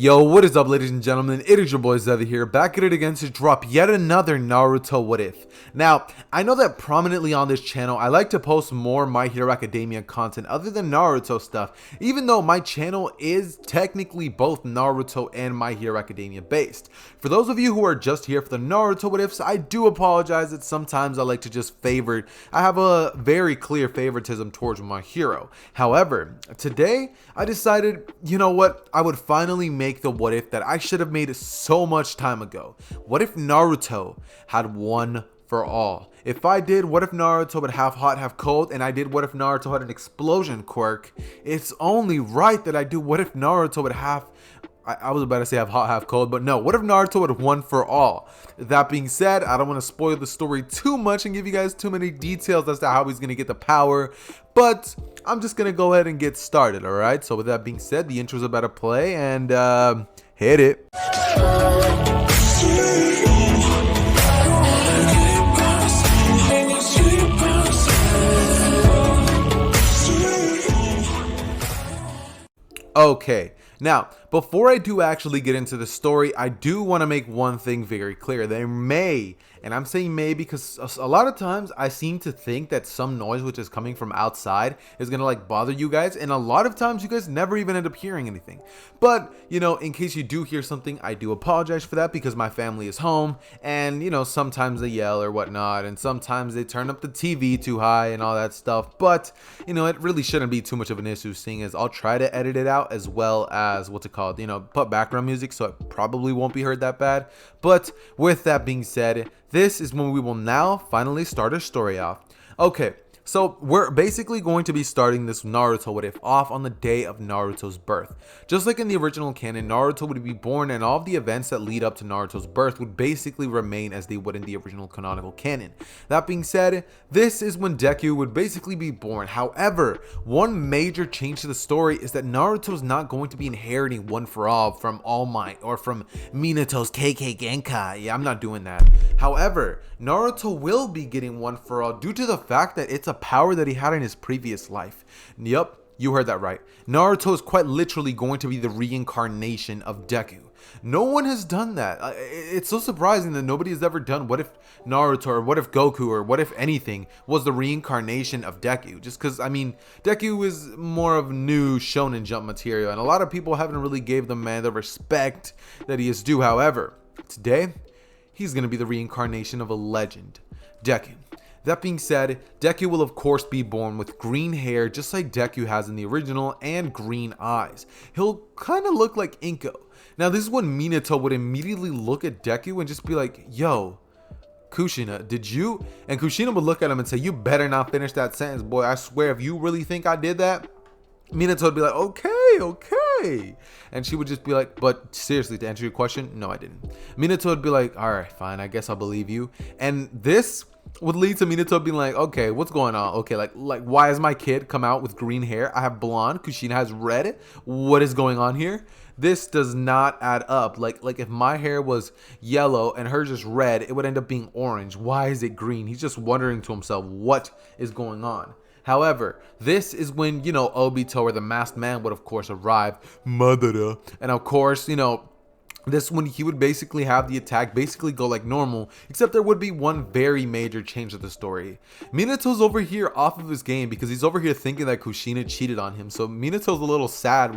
Yo, what is up, ladies and gentlemen? It is your boy Zevy here, back at it again to drop yet another Naruto What If. Now, I know that prominently on this channel, I like to post more My Hero Academia content other than Naruto stuff, even though my channel is technically both Naruto and My Hero Academia based. For those of you who are just here for the Naruto What Ifs, I do apologize that sometimes I like to just I have a very clear favoritism towards my hero. However, today I decided, you know what, I would finally make the what if that I should have made so much time ago. What if Naruto had one for all? If I did what if Naruto would have hot, have cold, and I did what if Naruto had an explosion quirk, it's only right that I do what if Naruto would have, I was about to say have hot, have cold, but no, what if Naruto would have one for all? That being said, I don't want to spoil the story too much and give you guys too many details as to how he's going to get the power, but I'm just going to go ahead and get started, alright? So with that being said, the intro's about to play, and hit it. Okay, now, before I do actually get into the story, I do want to make one thing very clear. There may, and I'm saying may because a lot of times I seem to think that some noise which is coming from outside is going to like bother you guys, and a lot of times you guys never even end up hearing anything. But, you know, in case you do hear something, I do apologize for that because my family is home, and, you know, sometimes they yell or whatnot, and sometimes they turn up the TV too high and all that stuff. But, you know, it really shouldn't be too much of an issue, seeing as I'll try to edit it out as well as what's it called, you know, put background music, so it probably won't be heard that bad. But with that being said, this is when we will now finally start our story off. Okay, so we're basically going to be starting this Naruto What If off on the day of Naruto's birth. Just like in the original canon, Naruto would be born, and all of the events that lead up to Naruto's birth would basically remain as they would in the original canonical canon. That being said, this is when Deku would basically be born. However, one major change to the story is that Naruto is not going to be inheriting One for All from All Might or from Minato's KK Genkai. Yeah, I'm not doing that. However, Naruto will be getting One for All due to the fact that it's a power that he had in his previous life. Yup, you heard that right. Naruto is quite literally going to be the reincarnation of Deku. No one has done that. It's so surprising that nobody has ever done what if Naruto or what if Goku or what if anything was the reincarnation of Deku. Just because, I mean, Deku is more of new Shonen Jump material, and a lot of people haven't really gave the man the respect that he is due. However, today, he's going to be the reincarnation of a legend, Deku. That being said, Deku will of course be born with green hair just like Deku has in the original, and green eyes. He'll kind of look like Inko. Now this is when Minato would immediately look at Deku and just be like, yo, Kushina, did you? And Kushina would look at him and say, you better not finish that sentence, boy. I swear, if you really think I did that, Minato would be like, okay. And she would just be like, but seriously, to answer your question, no, I didn't. Minato would be like, all right, fine, I guess I'll believe you. And this would lead to Minato being like, okay, what's going on? Okay, like why has my kid come out with green hair? I have blonde, Kushina has red. What is going on here? This does not add up. Like if my hair was yellow and hers is red, it would end up being orange. Why is it green? He's just wondering to himself, what is going on? However, this is when, you know, Obito or the masked man would of course arrive, Madara, and of course, you know, this one he would basically have the attack basically go like normal, except there would be one very major change to the story. Minato's over here off of his game because he's over here thinking that Kushina cheated on him. So Minato's a little sad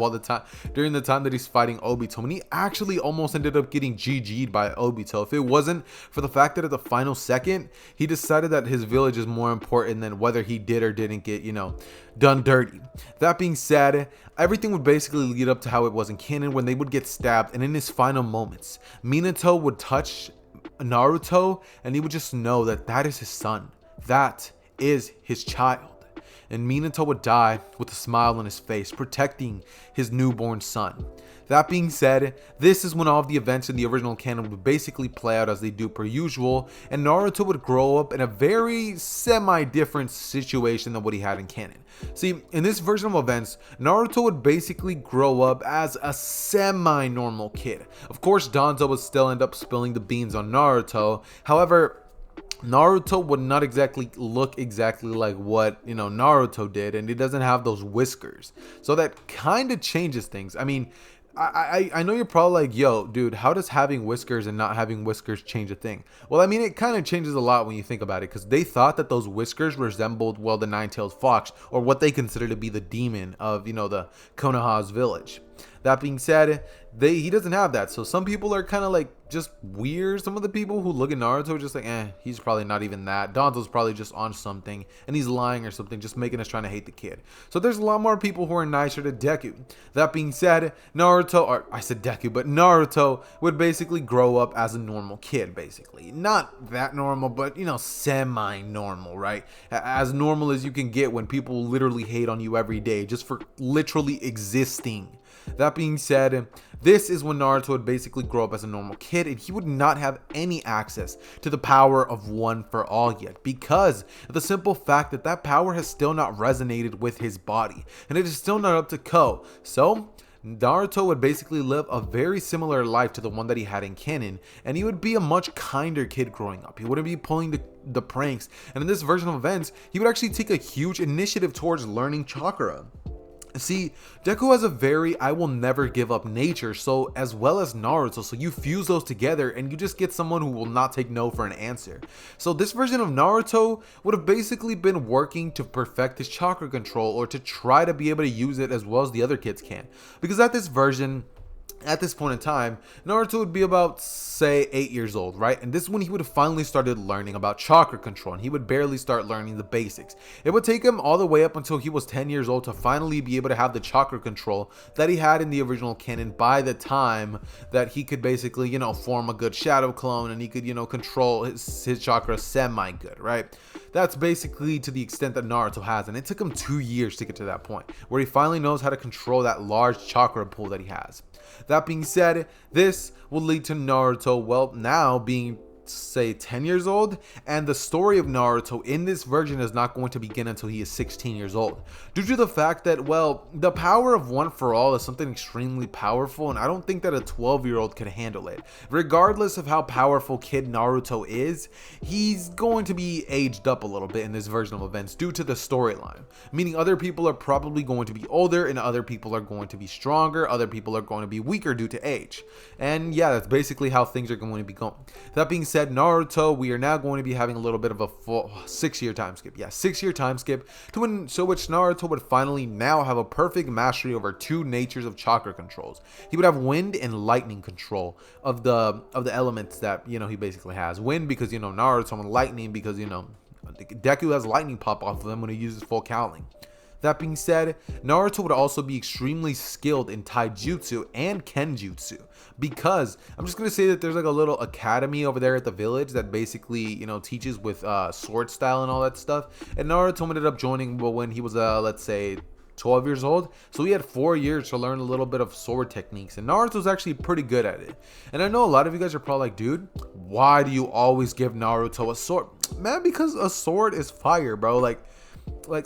during the time that he's fighting Obito, and he actually almost ended up getting GG'd by Obito. If it wasn't for the fact that at the final second he decided that his village is more important than whether he did or didn't get, you know, done dirty. That being said, everything would basically lead up to how it was in canon when they would get stabbed, and in his final moments, Minato would touch Naruto and he would just know that that is his son. That is his child. And Minato would die with a smile on his face, protecting his newborn son. That being said, this is when all of the events in the original canon would basically play out as they do per usual, and Naruto would grow up in a very semi-different situation than what he had in canon. See, in this version of events, Naruto would basically grow up as a semi-normal kid. Of course, Danzo would still end up spilling the beans on Naruto. However, Naruto would not exactly look exactly like what, you know, Naruto did, and he doesn't have those whiskers. So that kind of changes things. I mean, I know you're probably like, yo, dude, how does having whiskers and not having whiskers change a thing? Well, I mean, it kind of changes a lot when you think about it, because they thought that those whiskers resembled, well, the nine-tailed fox, or what they consider to be the demon of, the Konoha's village. That being said, he doesn't have that. So some people are kind of like just weird. Some of the people who look at Naruto are just like, he's probably not even that. Danzo's probably just on something and he's lying or something, just making us trying to hate the kid. So there's a lot more people who are nicer to Deku. That being said, Naruto, or I said Deku, but Naruto would basically grow up as a normal kid, basically. Not that normal, but semi-normal, right? As normal as you can get when people literally hate on you every day just for literally existing. That being said, this is when Naruto would basically grow up as a normal kid, and he would not have any access to the power of One for All yet, because of the simple fact that that power has still not resonated with his body, and it is still not up to Ko. So Naruto would basically live a very similar life to the one that he had in canon, and he would be a much kinder kid growing up. He wouldn't be pulling the pranks, and in this version of events, he would actually take a huge initiative towards learning chakra. See, Deku has a very I will never give up nature, so as well as Naruto, so you fuse those together and you just get someone who will not take no for an answer. So this version of Naruto would have basically been working to perfect his chakra control, or to try to be able to use it as well as the other kids can. Because at this point in time, Naruto would be about, say, 8 years old, right? And this is when he would have finally started learning about chakra control, and he would barely start learning the basics. It would take him all the way up until he was 10 years old to finally be able to have the chakra control that he had in the original canon, by the time that he could basically, form a good shadow clone, and he could, control his chakra semi-good, right? That's basically to the extent that Naruto has, and it took him 2 years to get to that point, where he finally knows how to control that large chakra pool that he has. That being said, this will lead to Naruto, well, now being, say, 10 years old, and the story of Naruto in this version is not going to begin until he is 16 years old, due to the fact that, well, the power of One for All is something extremely powerful, and I don't think that a 12-year-old could handle it. Regardless of how powerful kid Naruto is, he's going to be aged up a little bit in this version of events due to the storyline, meaning other people are probably going to be older, and other people are going to be stronger, other people are going to be weaker due to age. And yeah, that's basically how things are going to be going. That being said, Naruto, we are now going to be having a little bit of a full 6-year time skip. Yeah, 6-year time skip so which Naruto would finally now have a perfect mastery over 2 natures of chakra controls. He would have wind and lightning control of the elements that, he basically has. Wind because, Naruto, and lightning because, Deku has lightning pop off of them when he uses full cowling. That being said, Naruto would also be extremely skilled in taijutsu and kenjutsu, because I'm just going to say that there's like a little academy over there at the village that basically, teaches with sword style and all that stuff. And Naruto ended up joining when he was, let's say, 12 years old, so he had 4 years to learn a little bit of sword techniques, and Naruto's actually pretty good at it. And I know a lot of you guys are probably like, dude, why do you always give Naruto a sword? Man, because a sword is fire, bro. Like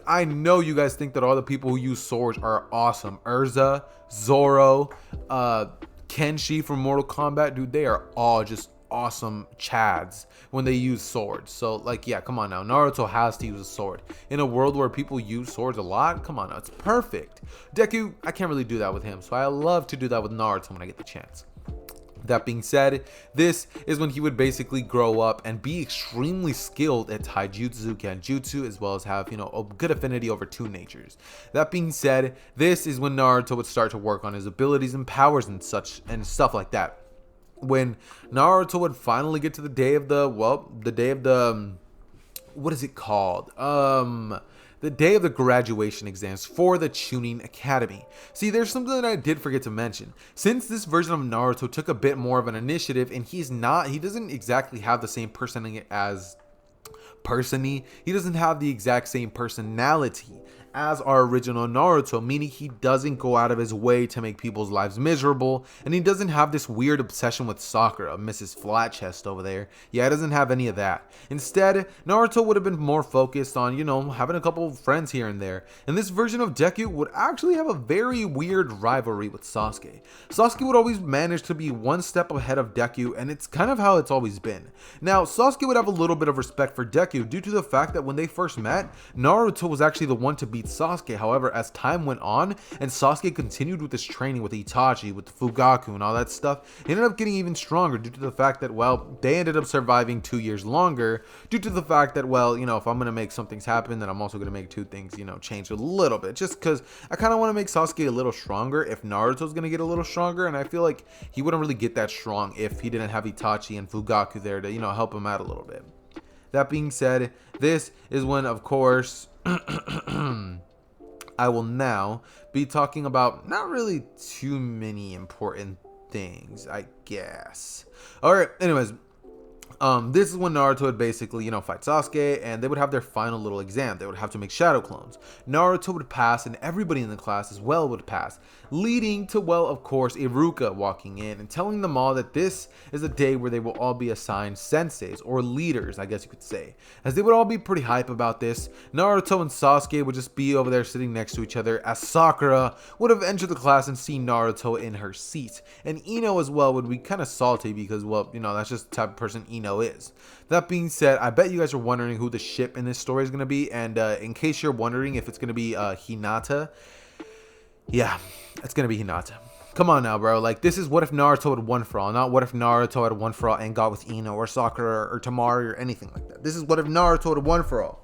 I know you guys think that all the people who use swords are awesome. Urza, Zoro, Kenshi from Mortal Kombat, dude, they are all just awesome chads when they use swords. So yeah, come on now, Naruto has to use a sword in a world where people use swords a lot. Come on now, it's perfect. Deku, I can't really do that with him, so I love to do that with Naruto when I get the chance. That being said, this is when he would basically grow up and be extremely skilled at taijutsu, genjutsu, as well as have, a good affinity over 2 natures. That being said, this is when Naruto would start to work on his abilities and powers and such and stuff like that. When Naruto would finally get to the day of the, what is it called? The day of the graduation exams for the Chunin Academy. See, there's something that I did forget to mention. Since this version of Naruto took a bit more of an initiative, and he doesn't exactly have the same personality he doesn't have the exact same personality as our original Naruto, meaning he doesn't go out of his way to make people's lives miserable, and he doesn't have this weird obsession with Sakura, Mrs. Flatchest over there. Yeah, he doesn't have any of that. Instead, Naruto would have been more focused on, having a couple of friends here and there. And this version of Deku would actually have a very weird rivalry with Sasuke. Sasuke would always manage to be one step ahead of Deku, and it's kind of how it's always been. Now, Sasuke would have a little bit of respect for Deku due to the fact that when they first met, Naruto was actually the one to beat defeat Sasuke. However, as time went on and Sasuke continued with his training with Itachi, with Fugaku and all that stuff, he ended up getting even stronger due to the fact that, well, they ended up surviving 2 years longer due to the fact that, well, you know, if I'm going to make some things happen, then I'm also going to make two things, you know, change a little bit, just because I kind of want to make Sasuke a little stronger if Naruto's going to get a little stronger, and I feel like he wouldn't really get that strong if he didn't have Itachi and Fugaku there to, you know, help him out a little bit. That being said, this is when, of course, I will now be talking about not really too many important things, I guess. Alright, anyways, this is when Naruto would basically, you know, fight Sasuke, and they would have their final little exam. They would have to make shadow clones. Naruto would pass, and everybody in the class as well would pass, leading to, well, of course, Iruka walking in and telling them all that this is a day where they will all be assigned senseis, or leaders, I guess you could say, as they would all be pretty hype about this. Naruto and Sasuke would just be over there sitting next to each other, as Sakura would have entered the class and seen Naruto in her seat, and Ino as well would be kind of salty because, well, you know, that's just the type of person Ino is. That being said, I bet you guys are wondering who the ship in this story is going to be, and in case you're wondering if it's going to be Hinata, yeah, it's going to be Hinata. Come on now, bro. Like, this is what if Naruto had won for all, not what if Naruto had won for all and got with Ino or Sakura or Temari or anything like that. This is what if Naruto had won for all.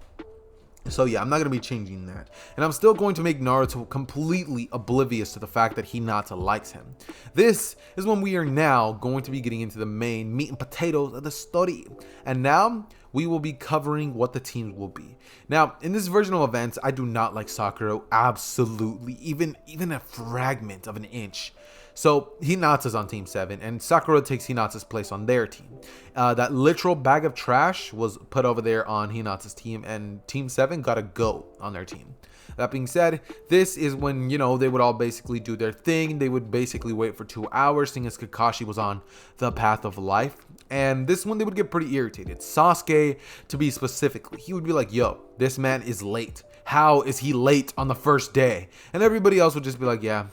So yeah, I'm not going to be changing that. And I'm still going to make Naruto completely oblivious to the fact that Hinata likes him. This is when we are now going to be getting into the main meat and potatoes of the story. And now we will be covering what the teams will be. Now, in this version of events, I do not like Sakura absolutely, even a fragment of an inch. So Hinata's on Team 7, and Sakura takes Hinata's place on their team. That literal bag of trash was put over there on Hinata's team, and Team 7 got a go on their team. That being said, this is when, you know, they would all basically do their thing. They would basically wait for 2 hours, seeing as Kakashi was on the path of life. And this one, they would get pretty irritated. Sasuke, to be specifically, he would be like, yo, this man is late. How is he late on the first day? And everybody else would just be like, yeah,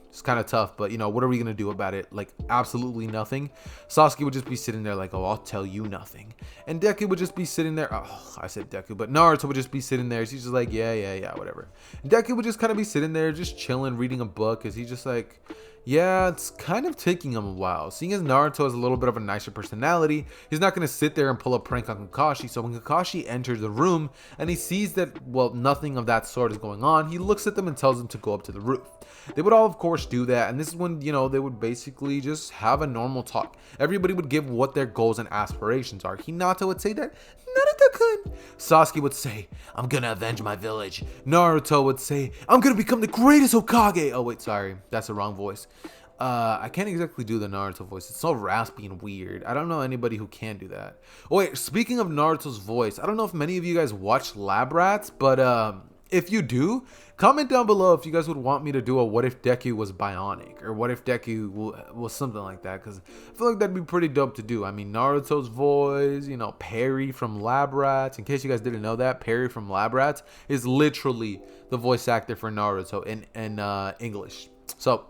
it's kind of tough, but, you know, what are we going to do about it? Like, absolutely nothing. Sasuke would just be sitting there like, oh, I'll tell you nothing. And Deku would just be sitting there. Oh, I said Deku, but Naruto would just be sitting there. He's just like, yeah, whatever. And Deku would just kind of be sitting there, just chilling, reading a book. Is he just like, yeah, it's kind of taking him a while. Seeing as Naruto has a little bit of a nicer personality, he's not going to sit there and pull a prank on Kakashi. So when Kakashi enters the room and he sees that, well, nothing of that sort is going on, he looks at them and tells them to go up to the roof. They would all, of course, do that. And this is when, you know, they would basically just have a normal talk. Everybody would give what their goals and aspirations are. Hinata would say that Naruto-kun. Sasuke would say, I'm going to avenge my village. Naruto would say, I'm going to become the greatest Hokage. Oh, wait, sorry. That's the wrong voice. I can't exactly do the Naruto voice. It's so raspy and weird. I don't know anybody who can do that. Oh, wait, speaking of Naruto's voice, I don't know if many of you guys watch Lab Rats, but if you do, comment down below if you guys would want me to do a what if Deku was bionic, or what if Deku was something like that, because I feel like that'd be pretty dope to do. I mean, Naruto's voice, you know, Perry from Lab Rats. In case you guys didn't know that, Perry from Lab Rats is literally the voice actor for Naruto in English. So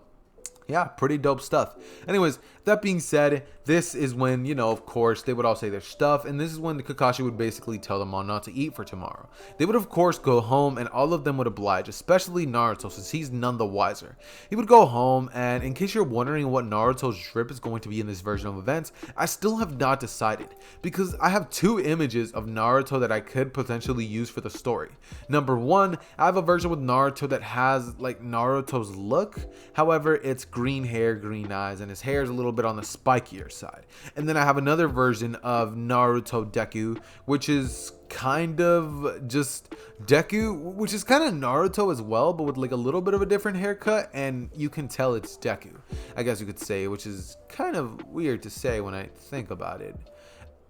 yeah, pretty dope stuff. Anyways, that being said, this is when, you know, of course, they would all say their stuff, and this is when the Kakashi would basically tell them all not to eat for tomorrow. They would, of course, go home, and all of them would oblige, especially Naruto, since he's none the wiser. He would go home, and in case you're wondering what Naruto's drip is going to be in this version of events, I still have not decided, because I have 2 images of Naruto that I could potentially use for the story. Number 1, I have a version with Naruto that has, like, Naruto's look, however, it's green hair, green eyes, and his hair is a little bit on the spikier side. And then I have another version of Naruto Deku, which is kind of just Deku, which is kind of Naruto as well, but with like a little bit of a different haircut, and you can tell it's Deku, I guess you could say, which is kind of weird to say when I think about it.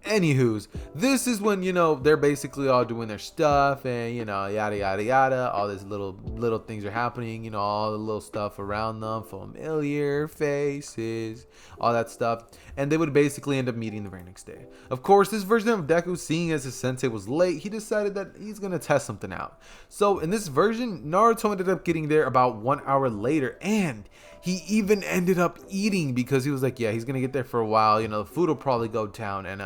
Anywho's, this is when, you know, they're basically all doing their stuff, and, you know, yada yada yada, all these little things are happening, you know, all the little stuff around them, familiar faces, all that stuff, and they would basically end up meeting the very next day. Of course, this version of Deku, seeing as his sensei was late, he decided that he's gonna test something out. So in this version, Naruto ended up getting there about 1 hour later, and he even ended up eating because he was like, yeah, he's gonna get there for a while, you know, the food will probably go down. And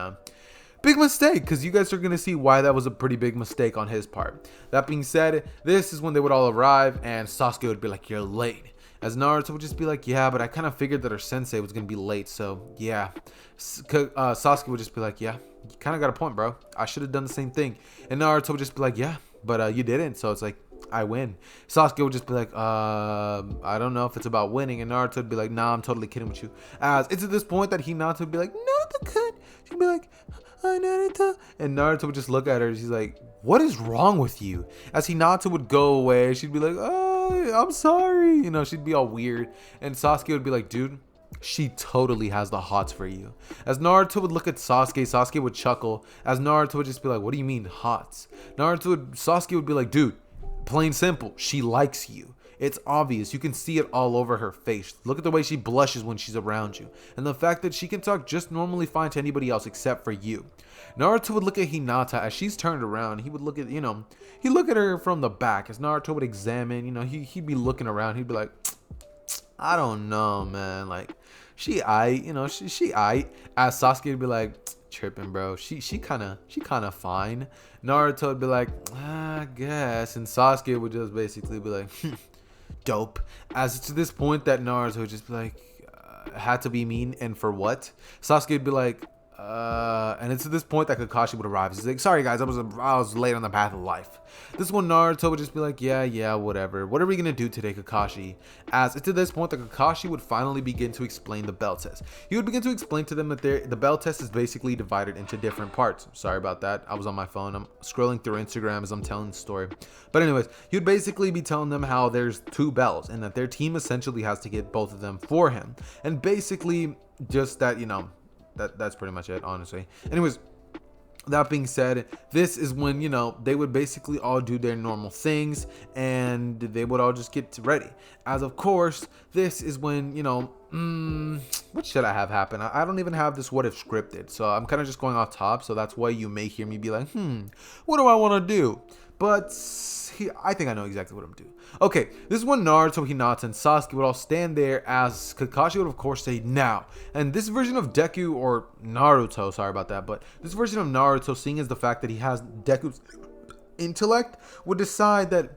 Big mistake, because you guys are going to see why that was a pretty big mistake on his part. That being said, this is when they would all arrive, and Sasuke would be like, you're late. As Naruto would just be like, yeah, but I kind of figured that our sensei was going to be late, so yeah. Sasuke would just be like, yeah, you kind of got a point, bro. I should have done the same thing. And Naruto would just be like, yeah, but you didn't, so it's like, I win. Sasuke would just be like, I don't know if it's about winning. And Naruto would be like, nah, I'm totally kidding with you. As it's at this point that Hinata would be like, Naruto could. She'd be like, hi, Naruto. And Naruto would just look at her. She's like, what is wrong with you? As Hinata would go away, she'd be like, oh, I'm sorry. You know, she'd be all weird. And Sasuke would be like, dude, she totally has the hots for you. As Naruto would look at Sasuke, Sasuke would chuckle. As Naruto would just be like, what do you mean hots? Sasuke would be like, dude, plain simple, she likes you. It's obvious. You can see it all over her face. Look at the way she blushes when she's around you. And the fact that she can talk just normally fine to anybody else except for you. Naruto would look at Hinata as she's turned around. He would look at, he'd look at her from the back. As Naruto would examine, he'd be looking around. He'd be like, I don't know, man. Like, she aight, she aight. As Sasuke would be like, tripping, bro. She kind of fine. Naruto would be like, I guess. And Sasuke would just basically be like, dope. As it's to this point that Naruto would just be like, had to be mean, and for what? Sasuke would be like, and it's at this point that Kakashi would arrive. He's like, sorry guys, I was late on the path of life. This one Naruto would just be like, yeah, whatever. What are we gonna do today, Kakashi? As it's at this point that Kakashi would finally begin to explain the bell test. He would begin to explain to them that the bell test is basically divided into different parts. Sorry about that. I was on my phone. I'm scrolling through Instagram as I'm telling the story. But anyways, he would basically be telling them how there's 2 bells and that their team essentially has to get both of them for him. And basically just that, that's pretty much it, honestly. Anyways, that being said, this is when, they would basically all do their normal things and they would all just get ready. As of course, this is when, what should I have happen? I don't even have this what if scripted. So I'm kind of just going off top. So that's why you may hear me be like, what do I want to do? But I think I know exactly what I'm doing. Okay, this is when Naruto, Hinata, and Sasuke would all stand there as Kakashi would of course say now. And this version of Deku, or Naruto, sorry about that, but this version of Naruto, seeing as the fact that he has Deku's intellect, would decide that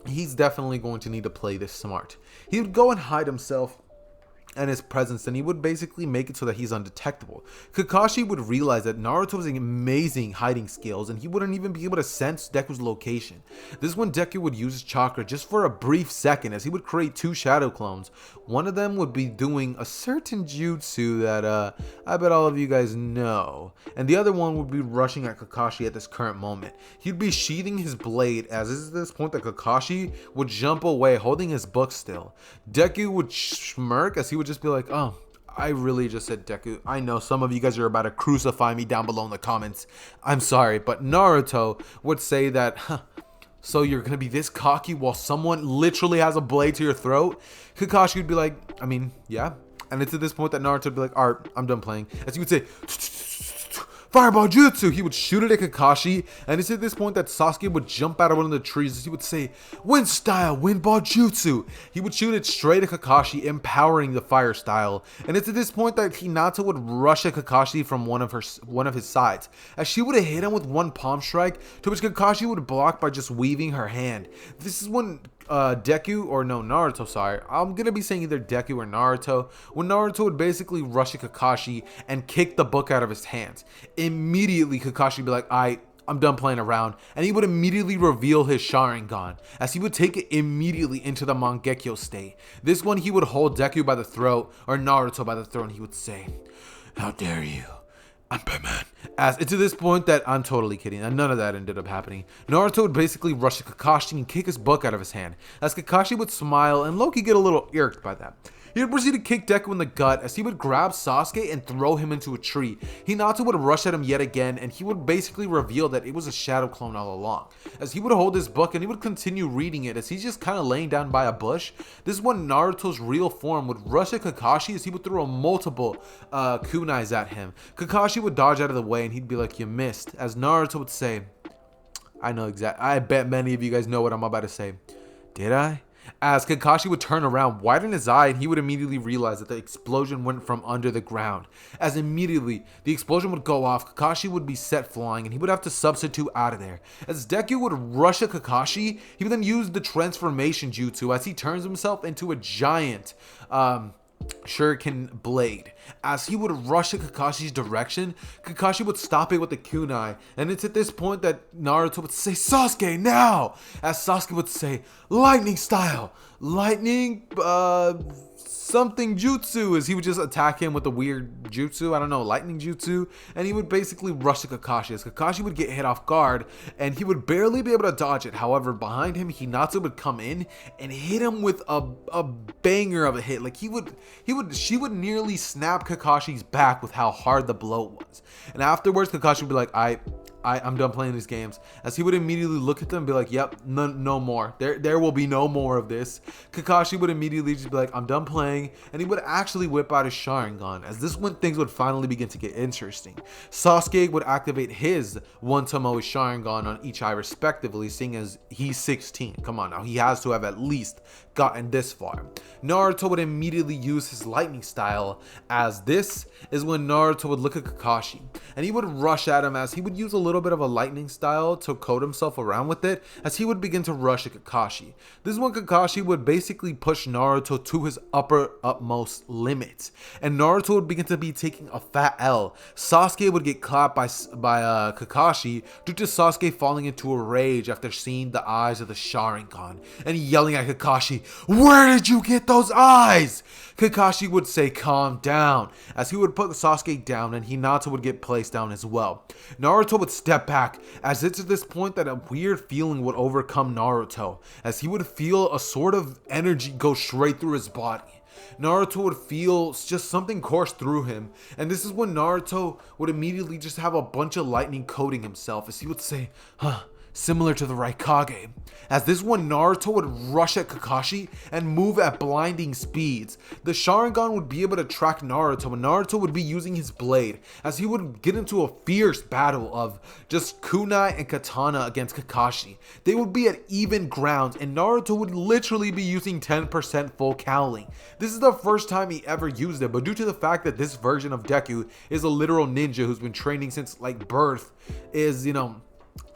he's definitely going to need to play this smart. He would go and hide himself and his presence, and he would basically make it so that he's undetectable. Kakashi would realize that Naruto has amazing hiding skills and he wouldn't even be able to sense Deku's location. This is when Deku would use his chakra just for a brief second, as he would create 2 shadow clones. One of them would be doing a certain jutsu that I bet all of you guys know, and the other one would be rushing at Kakashi at this current moment. He'd be sheathing his blade, as this is this point that Kakashi would jump away holding his book still. Deku would smirk as he would just be like, oh, I really just said Deku. I know some of you guys are about to crucify me down below in the comments. I'm sorry, but Naruto would say that, so you're gonna be this cocky while someone literally has a blade to your throat? Kakashi would be like, I mean, yeah. And it's at this point that Naruto would be like, alright, I'm done playing. As he would say, fireball jutsu. He would shoot it at Kakashi, and it's at this point that Sasuke would jump out of one of the trees. He would say, wind style, wind ball jutsu. He would shoot it straight at Kakashi, empowering the fire style. And it's at this point that Hinata would rush at Kakashi from one of his sides, as she would have hit him with one palm strike, to which Kakashi would block by just weaving her hand. This is when Naruto, sorry. I'm gonna be saying either Deku or Naruto. When Naruto would basically rush at Kakashi and kick the book out of his hands. Immediately, Kakashi would be like, I'm done playing around. And he would immediately reveal his Sharingan, as he would take it immediately into the Mangekyo state. This one, he would hold Deku by the throat, or Naruto by the throat, and he would say, how dare you? I'm Batman. As it's to this point that I'm totally kidding, and none of that ended up happening. Naruto would basically rush at Kakashi and kick his book out of his hand, as Kakashi would smile and Loki get a little irked by that. He would proceed to kick Deku in the gut as he would grab Sasuke and throw him into a tree. Hinata would rush at him yet again, and he would basically reveal that it was a shadow clone all along. As he would hold his book and he would continue reading it as he's just kind of laying down by a bush. This is when Naruto's real form would rush at Kakashi as he would throw multiple kunais at him. Kakashi would dodge out of the way and he'd be like, you missed. As Naruto would say, I know exactly. I bet many of you guys know what I'm about to say. Did I? as Kakashi would turn around, widen his eye, and he would immediately realize that the explosion went from under the ground. As immediately the explosion would go off, Kakashi would be set flying, and he would have to substitute out of there. As Deku would rush at Kakashi, he would then use the transformation jutsu as he turns himself into a giant shuriken blade. As he would rush in Kakashi's direction, Kakashi would stop it with the kunai, and it's at this point that Naruto would say, "Sasuke, now!" As Sasuke would say, "Lightning style, lightning, something jutsu," as he would just attack him with a weird jutsu, I don't know, lightning jutsu, and he would basically rush to Kakashi, as Kakashi would get hit off guard, and he would barely be able to dodge it. However, behind him, Hinata would come in and hit him with a banger of a hit. Like she would nearly snap Kakashi's back with how hard the blow was. And afterwards, Kakashi would be like, I'm done playing these games. As he would immediately look at them and be like, yep, no more. There will be no more of this. Kakashi would immediately just be like, I'm done playing. And he would actually whip out his Sharingan. As this when things would finally begin to get interesting. Sasuke would activate his one Tomoe Sharingan on each eye respectively, seeing as he's 16. Come on now, he has to have at least gotten this far. Naruto would immediately use his lightning style, as this is when Naruto would look at Kakashi and he would rush at him, as he would use a little bit of a lightning style to coat himself around with it, as he would begin to rush at Kakashi. This is when Kakashi would basically push Naruto to his utmost limit, and Naruto would begin to be taking a fat L. Sasuke would get clapped by Kakashi due to Sasuke falling into a rage after seeing the eyes of the Sharingan and yelling at Kakashi, "Where did you get those eyes?" Kakashi would say, "Calm down," as he would put Sasuke down, and Hinata would get placed down as well. Naruto would step back, as it's at this point that a weird feeling would overcome Naruto, as he would feel a sort of energy go straight through his body. Naruto would feel just something course through him, and this is when Naruto would immediately just have a bunch of lightning coating himself, as he would say, similar to the Raikage. As this one, Naruto would rush at Kakashi and move at blinding speeds. The Sharingan would be able to track Naruto, and Naruto would be using his blade, as he would get into a fierce battle of just kunai and katana against Kakashi. They would be at even ground, and Naruto would literally be using 10% full cowling. This is the first time he ever used it, but due to the fact that this version of Deku is a literal ninja who's been training since like birth, is,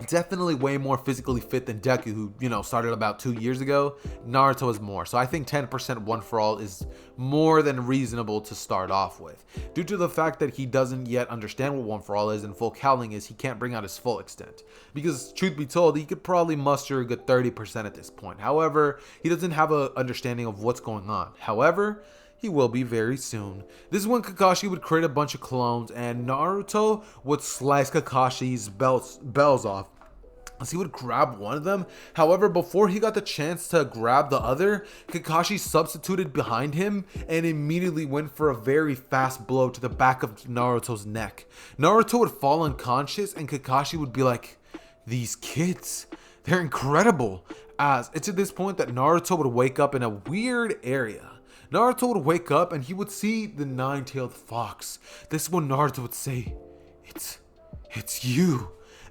definitely way more physically fit than Deku, who, started about 2 years ago. Naruto is more. So I think 10% one for all is more than reasonable to start off with. Due to the fact that he doesn't yet understand what one for all is and full cowling is, he can't bring out his full extent. Because truth be told, he could probably muster a good 30% at this point. However, he doesn't have an understanding of what's going on. However, he will be very soon. This is when Kakashi would create a bunch of clones, and Naruto would slice Kakashi's bells off, as he would grab one of them. However, before he got the chance to grab the other, Kakashi substituted behind him and immediately went for a very fast blow to the back of Naruto's neck. Naruto would fall unconscious, and Kakashi would be like, "These kids, they're incredible." As it's at this point that Naruto would wake up in a weird area. Naruto would wake up and he would see the nine-tailed fox. This is when Naruto would say, It's you."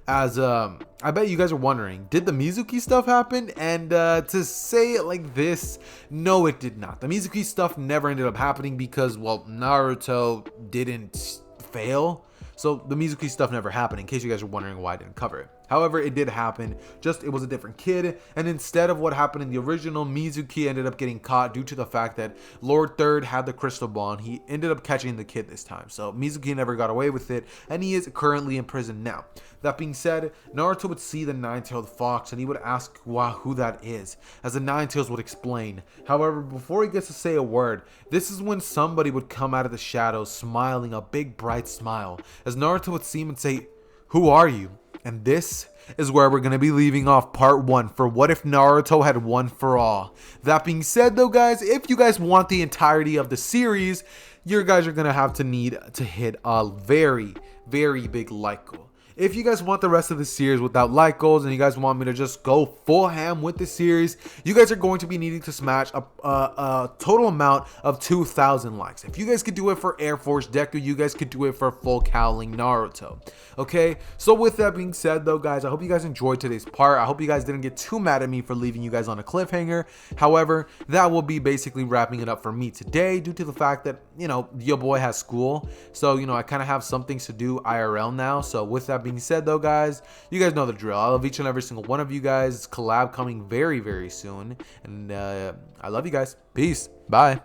As I bet you guys are wondering, did the Mizuki stuff happen? And to say it like this, no, it did not. The Mizuki stuff never ended up happening because, well, Naruto didn't fail. So the Mizuki stuff never happened, in case you guys are wondering why I didn't cover it. However, it did happen, just it was a different kid, and instead of what happened in the original, Mizuki ended up getting caught due to the fact that Lord Third had the crystal ball, and he ended up catching the kid this time. So Mizuki never got away with it, and he is currently in prison now. That being said, Naruto would see the nine-tailed fox, and he would ask who that is, as the Nine-Tails would explain. However, before he gets to say a word, this is when somebody would come out of the shadows smiling a big bright smile, as Naruto would see him and say, "Who are you?" And this is where we're going to be leaving off part 1 for what if Naruto had one for all. That being said though, guys, if you guys want the entirety of the series, you guys are going to have to need to hit a very, very big like goal. If you guys want the rest of the series without like goals and you guys want me to just go full ham with the series, you guys are going to be needing to smash a total amount of 2,000 likes. If you guys could do it for Air Force Deku, you guys could do it for full cowling Naruto. Okay, so with that being said though, guys, I hope you guys enjoyed today's part. I hope you guys didn't get too mad at me for leaving you guys on a cliffhanger. However, that will be basically wrapping it up for me today due to the fact that, you know, your boy has school. So, you know, I kind of have some things to do IRL now. So with that being said though, guys, you guys know the drill. I love each and every single one of you guys. Collab coming very, very soon. And I love you guys. Peace. Bye.